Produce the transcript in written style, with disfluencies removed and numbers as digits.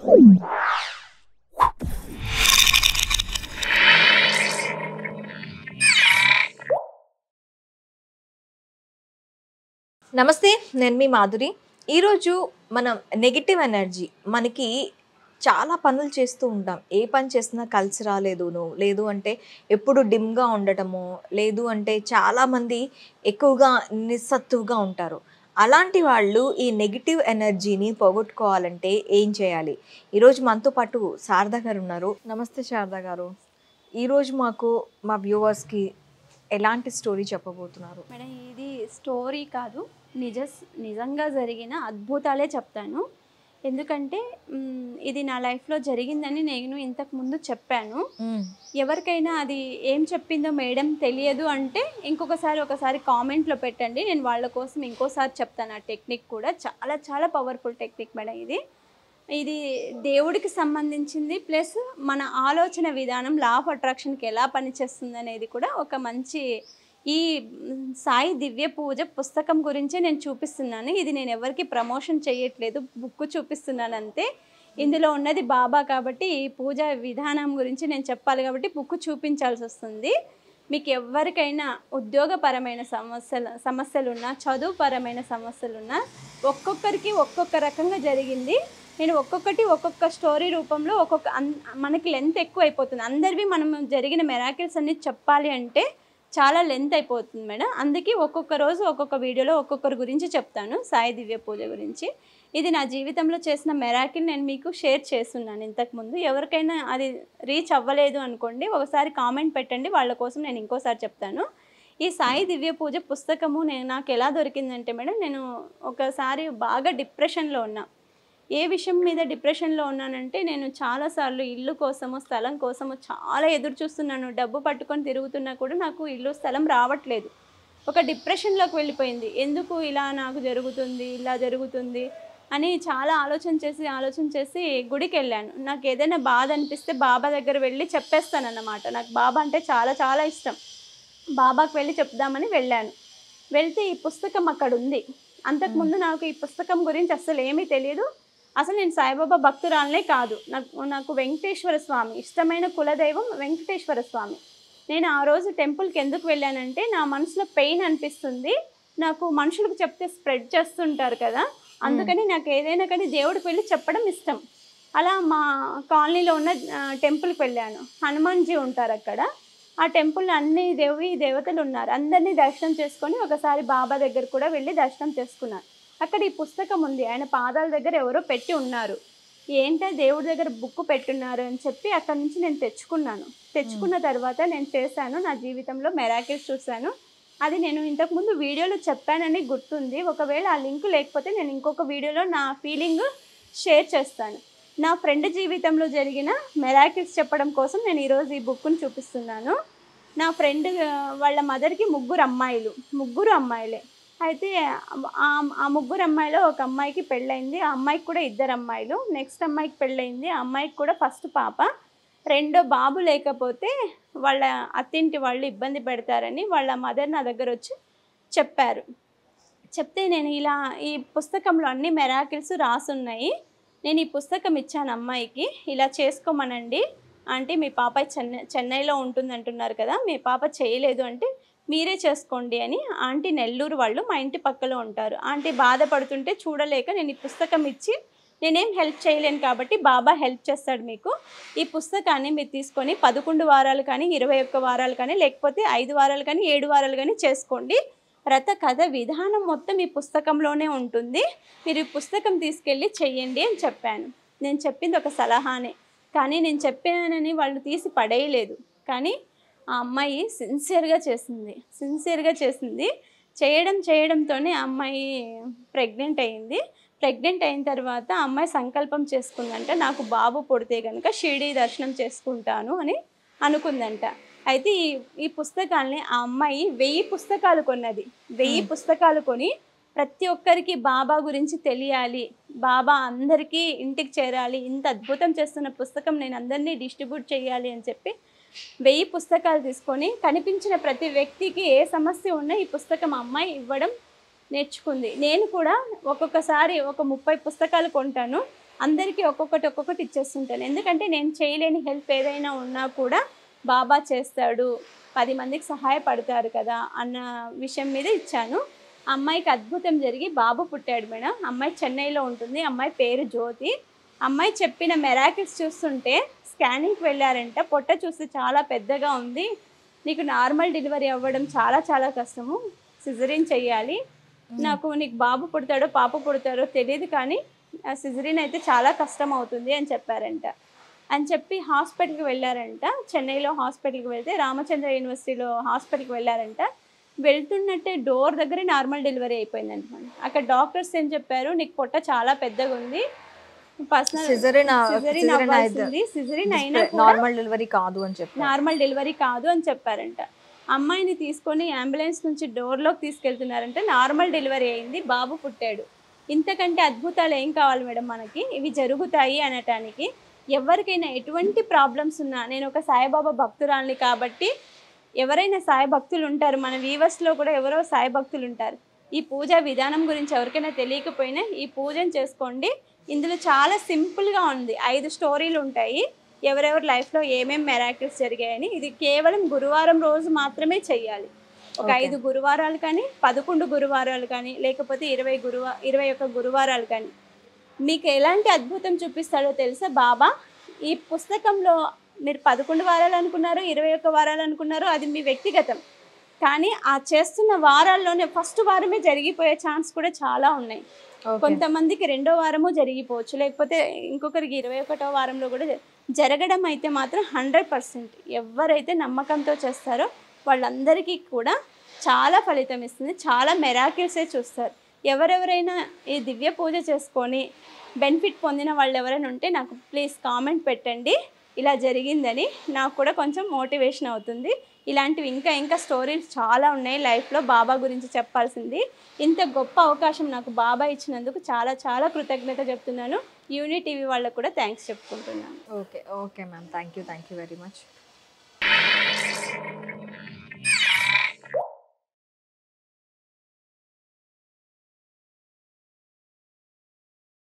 నమస్తే, నేను మీ మాధురి. ఈరోజు మనం నెగిటివ్ ఎనర్జీ మనకి చాలా పనులు చేస్తూ ఉంటాం. ఏ పని చేసినా కలిసి రాలేదును, లేదు అంటే ఎప్పుడు డిమ్గా ఉండటము, లేదు అంటే చాలామంది ఎక్కువగా నిస్సత్తువుగా ఉంటారు. అలాంటి వాళ్ళు ఈ నెగిటివ్ ఎనర్జీని పోగొట్టుకోవాలంటే ఏం చేయాలి? ఈరోజు మనతో పాటు శారద గారు ఉన్నారు. నమస్తే శారద గారు. ఈరోజు మాకు మా వ్యూవర్స్కి ఎలాంటి స్టోరీ చెప్పబోతున్నారు? మేడం, ఇది స్టోరీ కాదు, నిజంగా జరిగిన అద్భుతాలే చెప్తాను. ఎందుకంటే ఇది నా లైఫ్లో జరిగిందని నేను ఇంతకు ముందు చెప్పాను. ఎవరికైనా అది ఏం చెప్పిందో మేడం తెలియదు అంటే ఒకసారి కామెంట్లో పెట్టండి, నేను వాళ్ళ కోసం ఇంకోసారి చెప్తాను. ఆ టెక్నిక్ కూడా చాలా చాలా పవర్ఫుల్ టెక్నిక్ మేడం. ఇది దేవుడికి సంబంధించింది, ప్లస్ మన ఆలోచన విధానం, లా ఆఫ్ అట్రాక్షన్కి ఎలా పనిచేస్తుంది అనేది కూడా ఒక మంచి ఈ సాయి దివ్య పూజ పుస్తకం గురించే నేను చూపిస్తున్నాను. ఇది నేను ఎవరికి ప్రమోషన్ చేయట్లేదు, బుక్ చూపిస్తున్నాను అంతే. ఇందులో ఉన్నది బాబా కాబట్టి ఈ పూజ విధానం గురించి నేను చెప్పాలి కాబట్టి బుక్ చూపించాల్సి వస్తుంది. మీకు ఎవరికైనా ఉద్యోగపరమైన సమస్యలున్నా, చదువుపరమైన సమస్యలున్నా, ఒక్కొక్కరికి ఒక్కొక్క రకంగా జరిగింది. నేను ఒక్కొక్క స్టోరీ రూపంలో మనకి లెంత్ ఎక్కువ అయిపోతుంది. అందరివి మనం జరిగిన మెరాకిల్స్ అన్ని చెప్పాలి అంటే చాలా లెంత్ అయిపోతుంది మేడం. అందుకే ఒక్కొక్క రోజు ఒక్కొక్క వీడియోలో ఒక్కొక్కరి గురించి చెప్తాను. సాయి దివ్య పూజ గురించి, ఇది నా జీవితంలో చేసిన మెరాకిల్ నేను మీకు షేర్ చేస్తున్నాను ఇంతకుముందు. ఎవరికైనా అది రీచ్ అవ్వలేదు అనుకోండి, ఒకసారి కామెంట్ పెట్టండి, వాళ్ళ కోసం నేను ఇంకోసారి చెప్తాను. ఈ సాయి దివ్య పూజ పుస్తకము నాకు ఎలా దొరికిందంటే మేడం, నేను ఒకసారి బాగా డిప్రెషన్లో ఉన్నా. ఏ విషయం మీద డిప్రెషన్లో ఉన్నానంటే, నేను చాలాసార్లు ఇల్లు కోసము, స్థలం కోసము చాలా ఎదురు చూస్తున్నాను. డబ్బు పట్టుకొని తిరుగుతున్నా కూడా నాకు ఇల్లు స్థలం రావట్లేదు. ఒక డిప్రెషన్లోకి వెళ్ళిపోయింది. ఎందుకు ఇలా నాకు జరుగుతుంది, ఇలా జరుగుతుంది అని చాలా ఆలోచన చేసి గుడికి వెళ్ళాను. నాకు ఏదైనా బాధ అనిపిస్తే బాబా దగ్గర వెళ్ళి చెప్పేస్తానన్నమాట. నాకు బాబా అంటే చాలా చాలా ఇష్టం. బాబాకి వెళ్ళి చెప్దామని వెళ్ళాను. వెళ్తే ఈ పుస్తకం అక్కడ ఉంది. అంతకుముందు నాకు ఈ పుస్తకం గురించి అస్సలు ఏమీ తెలియదు. అసలు నేను సాయిబాబా భక్తురాలనే కాదు. నాకు వెంకటేశ్వర స్వామి ఇష్టమైన కులదైవం వెంకటేశ్వర స్వామి. నేను ఆ రోజు టెంపుల్కి ఎందుకు వెళ్ళానంటే, నా మనసులో పెయిన్ అనిపిస్తుంది. నాకు మనుషులకు చెప్తే స్ప్రెడ్ చేస్తుంటారు కదా, అందుకని నాకు ఏదైనా కానీ దేవుడికి వెళ్ళి చెప్పడం ఇష్టం. అలా మా కాలనీలో ఉన్న టెంపుల్కి వెళ్ళాను. హనుమాన్జీ ఉంటారు అక్కడ. ఆ టెంపుల్లో అన్ని దేవతలు ఉన్నారు. అందరినీ దర్శనం చేసుకొని ఒకసారి బాబా దగ్గర కూడా వెళ్ళి దర్శనం చేసుకున్నాను. అక్కడ ఈ పుస్తకం ఉంది. ఆయన పాదాల దగ్గర ఎవరో పెట్టి ఉన్నారు. ఏంటో దేవుడి దగ్గర బుక్ పెట్టున్నారు అని చెప్పి అక్కడ నుంచి నేను తెచ్చుకున్న తర్వాత నేను చేశాను. నా జీవితంలో మెరాకిల్స్ చూశాను. అది నేను ఇంతకుముందు వీడియోలో చెప్పానని గుర్తుంది. ఒకవేళ ఆ లింక్ లేకపోతే నేను ఇంకొక వీడియోలో నా ఫీలింగ్ షేర్ చేస్తాను. నా ఫ్రెండ్ జీవితంలో జరిగిన మెరాకిల్స్ చెప్పడం కోసం నేను ఈరోజు ఈ బుక్ని చూపిస్తున్నాను. నా ఫ్రెండ్ వాళ్ళ మదర్కి ముగ్గురు అమ్మాయిలే. అయితే ఆ ముగ్గురు అమ్మాయిలో ఒక అమ్మాయికి పెళ్ళయింది. ఆ అమ్మాయికి కూడా 2 అమ్మాయిలు. నెక్స్ట్ అమ్మాయికి పెళ్ళయింది. ఆ అమ్మాయికి కూడా ఫస్ట్ పాప. రెండో బాబు లేకపోతే వాళ్ళ అత్తింటి వాళ్ళు ఇబ్బంది పెడతారని వాళ్ళ మదర్ నా దగ్గర వచ్చి చెప్పారు. చెప్తే నేను ఈ పుస్తకంలో అన్ని మెరాకిల్స్ రాసున్నాయి. నేను ఈ పుస్తకం ఇచ్చాను అమ్మాయికి, ఇలా చేసుకోమనండి ఆంటీ. మీ పాప చెన్నైలో ఉంటుంది అంటున్నారు కదా, మీ పాప చేయలేదు అంటే మీరే చేసుకోండి అని. ఆంటీ నెల్లూరు వాళ్ళు, మా ఇంటి పక్కలో ఉంటారు. ఆంటీ బాధపడుతుంటే చూడలేక నేను ఈ పుస్తకం ఇచ్చి, నేనేం హెల్ప్ చేయలేను కాబట్టి బాబా హెల్ప్ చేస్తాడు మీకు. ఈ పుస్తకాన్ని మీరు తీసుకొని 11 వారాలు కానీ, 21 వారాలు కానీ, లేకపోతే 5 వారాలు కానీ, 7 వారాలు కానీ చేసుకోండి. రథ కథ విధానం మొత్తం ఈ పుస్తకంలోనే ఉంటుంది. మీరు ఈ పుస్తకం తీసుకెళ్ళి చెయ్యండి అని చెప్పాను. నేను చెప్పింది ఒక సలహానే, కానీ నేను చెప్పానని వాళ్ళు తీసి పడేయలేదు. కానీ ఆ అమ్మాయి సిన్సియర్గా చేసింది. చేయడంతోనే ఆ అమ్మాయి ప్రెగ్నెంట్ అయింది. ప్రెగ్నెంట్ అయిన తర్వాత ఆ అమ్మాయి సంకల్పం చేసుకుందంట, నాకు బాబు పుడితే కనుక షిరిడీ దర్శనం చేసుకుంటాను అని అనుకుందంట. అయితే ఈ పుస్తకాలని ఆ అమ్మాయి 1000 పుస్తకాలు కొన్నది. 1000 పుస్తకాలు కొని ప్రతి ఒక్కరికి బాబా గురించి తెలియాలి, బాబా అందరికీ ఇంటికి చేరాలి, ఇంత అద్భుతం చేస్తున్న పుస్తకం నేను అందరినీ డిస్ట్రిబ్యూట్ చేయాలి అని చెప్పి 1000 పుస్తకాలు తీసుకొని కనిపించిన ప్రతి వ్యక్తికి ఏ సమస్య ఉన్నా ఈ పుస్తకం అమ్మాయి ఇవ్వడం నేర్చుకుంది. నేను కూడా ఒక్కొక్కసారి ఒక 30 పుస్తకాలు కొంటాను. అందరికీ ఒక్కొక్కటి ఇచ్చేస్తుంటాను. ఎందుకంటే నేను చేయలేని హెల్ప్ ఏదైనా ఉన్నా కూడా బాబా చేస్తాడు, 10 మందికి సహాయపడతారు కదా అన్న విషయం మీద ఇచ్చాను. అమ్మాయికి అద్భుతం జరిగి బాబు పుట్టాడు మేడం. అమ్మాయి చెన్నైలో ఉంటుంది. అమ్మాయి పేరు జ్యోతి. అమ్మాయి చెప్పిన మెరాకిల్స్ చూస్తుంటే స్కానింగ్కి వెళ్ళారంట. పొట్ట చూస్తే చాలా పెద్దగా ఉంది, నీకు నార్మల్ డెలివరీ అవ్వడం చాలా చాలా కష్టము, సిజరీన్ చెయ్యాలి, నీకు బాబు పుడతాడో పాప పుడతాడో తెలియదు, కానీ ఆ సిజరీన్ అయితే చాలా కష్టం అవుతుంది అని చెప్పారంట. అని చెప్పి హాస్పిటల్కి వెళ్ళారంట. చెన్నైలో హాస్పిటల్కి వెళ్తే రామచంద్ర యూనివర్సిటీలో హాస్పిటల్కి వెళ్ళారంట. వెళ్తున్నట్టే డోర్ దగ్గరే నార్మల్ డెలివరీ అయిపోయిందంట. అక్కడ డాక్టర్స్ ఏం చెప్పారు, నీకు పొట్ట చాలా పెద్దగా ఉంది, సిజరీన్ అవ్వాల్సింది, సిజరీన్ అయినా నార్మల్ డెలివరీ కాదు అని చెప్పి నార్మల్ డెలివరీ కాదు అని చెప్పారంట. అమ్మాయిని తీసుకొని అంబులెన్స్ నుంచి డోర్లోకి తీసుకెళ్తున్నారంటే నార్మల్ డెలివరీ అయింది, బాబు పుట్టాడు. ఇంతకంటే అద్భుతాలు ఏం కావాలి మేడం మనకి? ఇవి జరుగుతాయి అనటానికి. ఎవరికైనా ఎటువంటి ప్రాబ్లమ్స్ ఉన్నా, నేను ఒక సాయిబాబా భక్తురాల్ని కాబట్టి ఎవరైనా సాయి భక్తులు ఉంటారు, మన వీవర్స్లో కూడా ఎవరో సాయి భక్తులు ఉంటారు. ఈ పూజ విధానం గురించి ఎవరికైనా తెలియకపోయినా ఈ పూజను చేసుకోండి. ఇందులో చాలా సింపుల్గా ఉంది. 5 స్టోరీలు ఉంటాయి, ఎవరెవరి లైఫ్లో ఏమేమి మెరాకిల్స్ జరిగాయని. ఇది కేవలం గురువారం రోజు మాత్రమే చెయ్యాలి. ఒక 5 గురువారాలు కానీ, 11 గురువారాలు కానీ, లేకపోతే 21 గురువారాలు కానీ మీకు ఎలాంటి అద్భుతం చూపిస్తాడో తెలుసా బాబా? ఈ పుస్తకంలో మీరు 11 వారాలు అనుకున్నారు, 21 వారాలు అనుకున్నారు, అది మీ వ్యక్తిగతం. కానీ ఆ చేస్తున్న వారాల్లోనే ఫస్ట్ వారమే జరిగిపోయే ఛాన్స్ కూడా చాలా ఉన్నాయి. కొంతమందికి 2వ వారము జరిగిపోవచ్చు, లేకపోతే ఇంకొకరికి 21వ వారంలో కూడా జరగడం అయితే మాత్రం 100%. ఎవరైతే నమ్మకంతో చేస్తారో వాళ్ళందరికీ కూడా చాలా ఫలితం ఇస్తుంది, చాలా మెరాకిల్సే చూస్తారు. ఎవరెవరైనా ఈ దివ్య పూజ చేసుకొని బెనిఫిట్ పొందిన వాళ్ళు ఎవరైనా ఉంటే నాకు ప్లీజ్ కామెంట్ పెట్టండి, ఇలా జరిగిందని. నాకు కూడా కొంచెం మోటివేషన్ అవుతుంది. ఇలాంటివి ఇంకా ఇంకా స్టోరీస్ చాలా ఉన్నాయి లైఫ్లో బాబా గురించి చెప్పాల్సింది. ఇంత గొప్ప అవకాశం నాకు బాబా ఇచ్చినందుకు చాలా చాలా కృతజ్ఞత చెప్తున్నాను. యూనిటీవీ వాళ్ళకు కూడా థ్యాంక్స్ చెప్పుకుంటున్నాను. Okay ma'am, thank you very much.